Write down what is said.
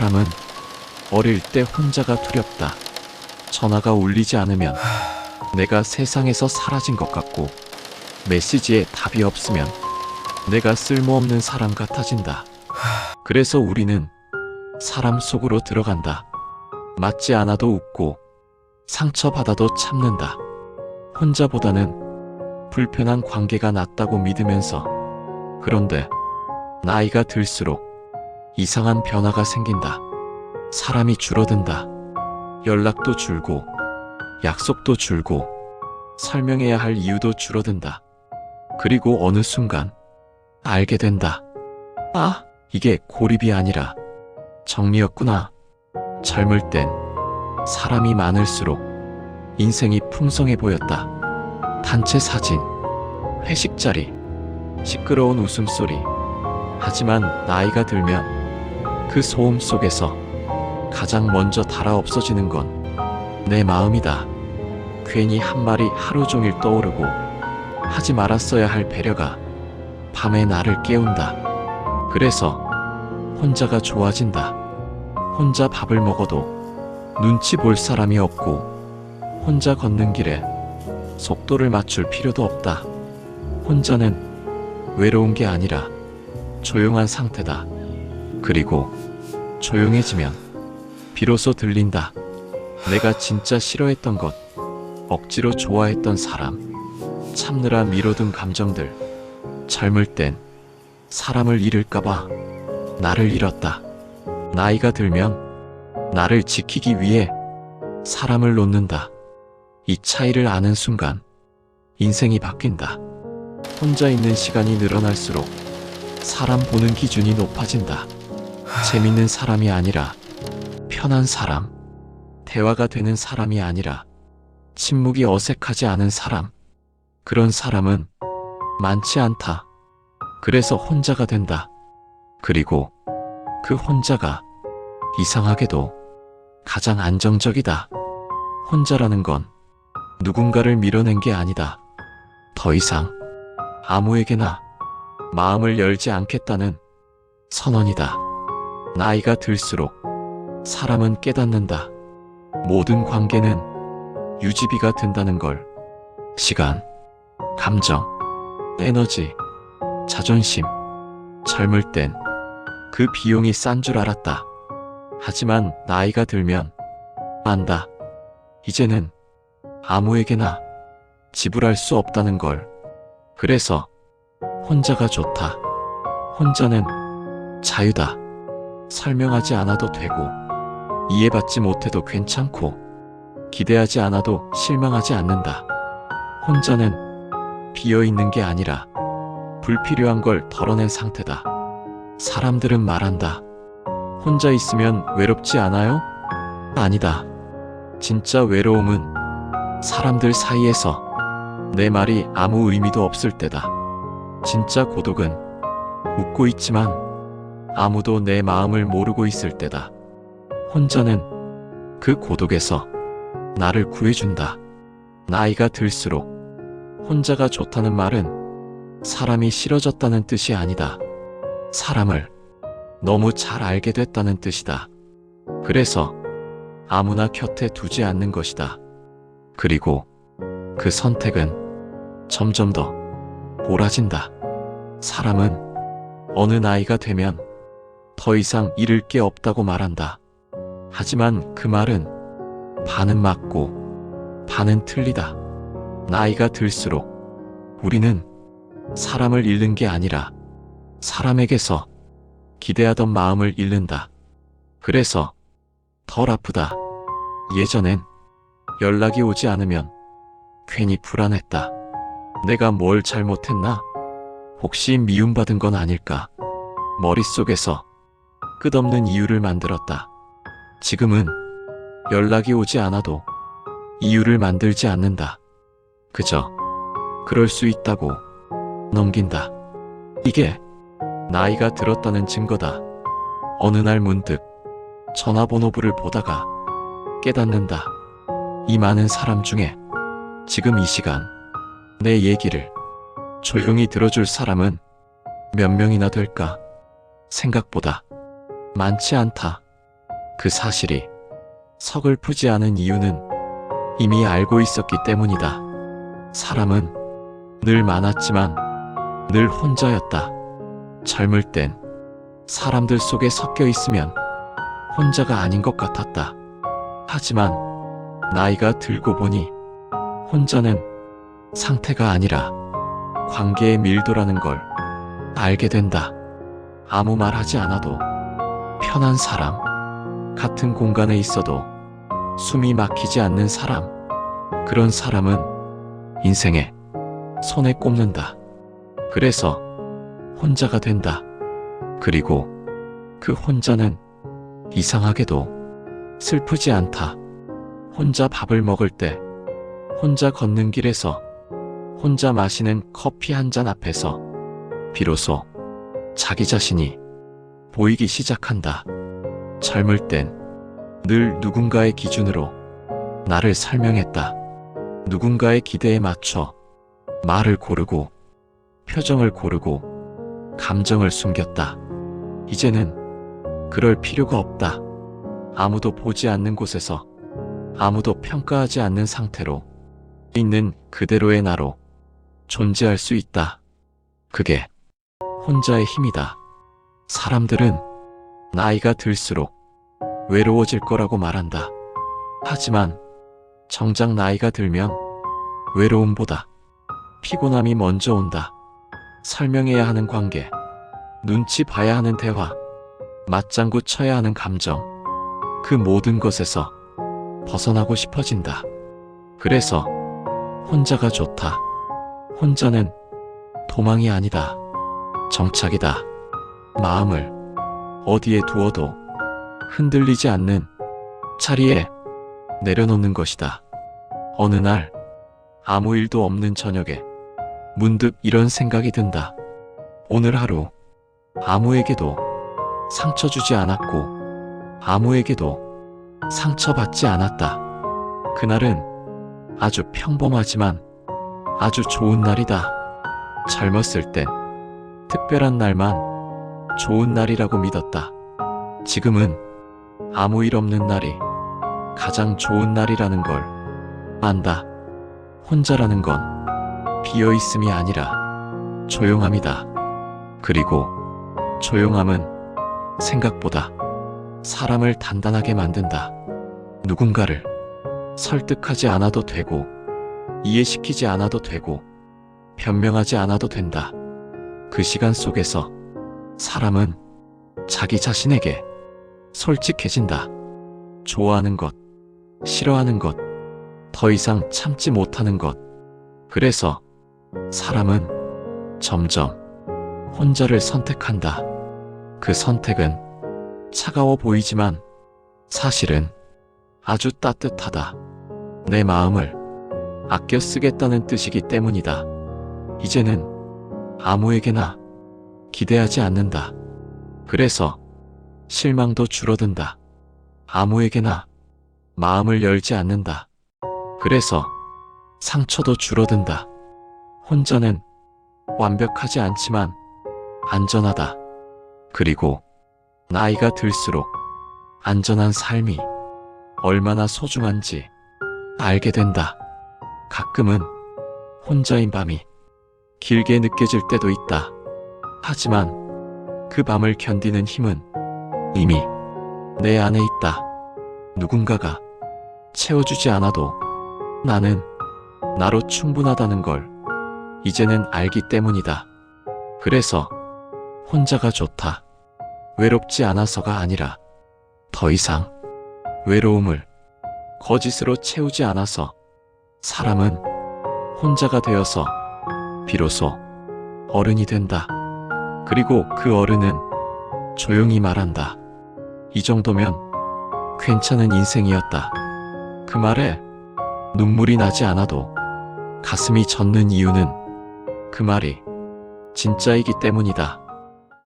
사람은 어릴 때 혼자가 두렵다. 전화가 울리지 않으면 내가 세상에서 사라진 것 같고, 메시지에 답이 없으면 내가 쓸모없는 사람 같아진다. 그래서 우리는 사람 속으로 들어간다. 맞지 않아도 웃고 상처받아도 참는다. 혼자보다는 불편한 관계가 낫다고 믿으면서. 그런데 나이가 들수록 이상한 변화가 생긴다. 사람이 줄어든다. 연락도 줄고 약속도 줄고 설명해야 할 이유도 줄어든다. 그리고 어느 순간 알게 된다. 아, 이게 고립이 아니라 정리였구나. 젊을 땐 사람이 많을수록 인생이 풍성해 보였다. 단체 사진, 회식 자리, 시끄러운 웃음소리. 하지만 나이가 들면 그 소음 속에서 가장 먼저 닳아 없어지는 건 내 마음이다. 괜히 한 말이 하루 종일 떠오르고 하지 말았어야 할 배려가 밤에 나를 깨운다. 그래서 혼자가 좋아진다. 혼자 밥을 먹어도 눈치 볼 사람이 없고, 혼자 걷는 길에 속도를 맞출 필요도 없다. 혼자는 외로운 게 아니라 조용한 상태다. 그리고 조용해지면 비로소 들린다. 내가 진짜 싫어했던 것, 억지로 좋아했던 사람, 참느라 미뤄둔 감정들. 젊을 땐 사람을 잃을까봐 나를 잃었다. 나이가 들면 나를 지키기 위해 사람을 놓는다. 이 차이를 아는 순간 인생이 바뀐다. 혼자 있는 시간이 늘어날수록 사람 보는 기준이 높아진다. 재밌는 사람이 아니라 편한 사람, 대화가 되는 사람이 아니라 침묵이 어색하지 않은 사람. 그런 사람은 많지 않다. 그래서 혼자가 된다. 그리고 그 혼자가 이상하게도 가장 안정적이다. 혼자라는 건 누군가를 밀어낸 게 아니다. 더 이상 아무에게나 마음을 열지 않겠다는 선언이다. 나이가 들수록 사람은 깨닫는다. 모든 관계는 유지비가 든다는 걸. 시간, 감정, 에너지, 자존심. 젊을 땐 그 비용이 싼 줄 알았다. 하지만 나이가 들면 안다. 이제는 아무에게나 지불할 수 없다는 걸. 그래서 혼자가 좋다. 혼자는 자유다. 설명하지 않아도 되고, 이해받지 못해도 괜찮고, 기대하지 않아도 실망하지 않는다. 혼자는 비어있는 게 아니라 불필요한 걸 덜어낸 상태다. 사람들은 말한다. 혼자 있으면 외롭지 않아요? 아니다. 진짜 외로움은 사람들 사이에서 내 말이 아무 의미도 없을 때다. 진짜 고독은 웃고 있지만 아무도 내 마음을 모르고 있을 때다. 혼자는 그 고독에서 나를 구해준다. 나이가 들수록 혼자가 좋다는 말은 사람이 싫어졌다는 뜻이 아니다. 사람을 너무 잘 알게 됐다는 뜻이다. 그래서 아무나 곁에 두지 않는 것이다. 그리고 그 선택은 점점 더 옳아진다. 사람은 어느 나이가 되면 더 이상 잃을 게 없다고 말한다. 하지만 그 말은 반은 맞고 반은 틀리다. 나이가 들수록 우리는 사람을 잃는 게 아니라 사람에게서 기대하던 마음을 잃는다. 그래서 덜 아프다. 예전엔 연락이 오지 않으면 괜히 불안했다. 내가 뭘 잘못했나? 혹시 미움받은 건 아닐까? 머릿속에서 끝없는 이유를 만들었다. 지금은 연락이 오지 않아도 이유를 만들지 않는다. 그저 그럴 수 있다고 넘긴다. 이게 나이가 들었다는 증거다. 어느 날 문득 전화번호부를 보다가 깨닫는다. 이 많은 사람 중에 지금 이 시간 내 얘기를 조용히 들어줄 사람은 몇 명이나 될까? 생각보다 많지 않다. 그 사실이 서글프지 않은 이유는 이미 알고 있었기 때문이다. 사람은 늘 많았지만 늘 혼자였다. 젊을 땐 사람들 속에 섞여 있으면 혼자가 아닌 것 같았다. 하지만 나이가 들고 보니 혼자는 상태가 아니라 관계의 밀도라는 걸 알게 된다. 아무 말 하지 않아도 편한 사람, 같은 공간에 있어도 숨이 막히지 않는 사람, 그런 사람은 인생에 손에 꼽는다. 그래서 혼자가 된다. 그리고 그 혼자는 이상하게도 슬프지 않다. 혼자 밥을 먹을 때, 혼자 걷는 길에서, 혼자 마시는 커피 한 잔 앞에서 비로소 자기 자신이 보이기 시작한다. 젊을 땐 늘 누군가의 기준으로 나를 설명했다. 누군가의 기대에 맞춰 말을 고르고 표정을 고르고 감정을 숨겼다. 이제는 그럴 필요가 없다. 아무도 보지 않는 곳에서 아무도 평가하지 않는 상태로 있는 그대로의 나로 존재할 수 있다. 그게 혼자의 힘이다. 사람들은 나이가 들수록 외로워질 거라고 말한다. 하지만 정작 나이가 들면 외로움보다 피곤함이 먼저 온다. 설명해야 하는 관계, 눈치 봐야 하는 대화, 맞장구 쳐야 하는 감정, 그 모든 것에서 벗어나고 싶어진다. 그래서 혼자가 좋다. 혼자는 도망이 아니다. 정착이다. 마음을 어디에 두어도 흔들리지 않는 자리에 내려놓는 것이다. 어느 날 아무 일도 없는 저녁에 문득 이런 생각이 든다. 오늘 하루 아무에게도 상처 주지 않았고 아무에게도 상처받지 않았다. 그날은 아주 평범하지만 아주 좋은 날이다. 젊었을 땐 특별한 날만 좋은 날이라고 믿었다. 지금은 아무 일 없는 날이 가장 좋은 날이라는 걸 안다. 혼자라는 건 비어있음이 아니라 조용함이다. 그리고 조용함은 생각보다 사람을 단단하게 만든다. 누군가를 설득하지 않아도 되고 이해시키지 않아도 되고 변명하지 않아도 된다. 그 시간 속에서 사람은 자기 자신에게 솔직해진다. 좋아하는 것, 싫어하는 것, 더 이상 참지 못하는 것. 그래서 사람은 점점 혼자를 선택한다. 그 선택은 차가워 보이지만 사실은 아주 따뜻하다. 내 마음을 아껴 쓰겠다는 뜻이기 때문이다. 이제는 아무에게나 기대하지 않는다. 그래서 실망도 줄어든다. 아무에게나 마음을 열지 않는다. 그래서 상처도 줄어든다. 혼자는 완벽하지 않지만 안전하다. 그리고 나이가 들수록 안전한 삶이 얼마나 소중한지 알게 된다. 가끔은 혼자인 밤이 길게 느껴질 때도 있다. 하지만 그 밤을 견디는 힘은 이미 내 안에 있다. 누군가가 채워주지 않아도 나는 나로 충분하다는 걸 이제는 알기 때문이다. 그래서 혼자가 좋다. 외롭지 않아서가 아니라 더 이상 외로움을 거짓으로 채우지 않아서 사람은 혼자가 되어서 비로소 어른이 된다. 그리고 그 어른은 조용히 말한다. 이 정도면 괜찮은 인생이었다. 그 말에 눈물이 나지 않아도 가슴이 젖는 이유는 그 말이 진짜이기 때문이다.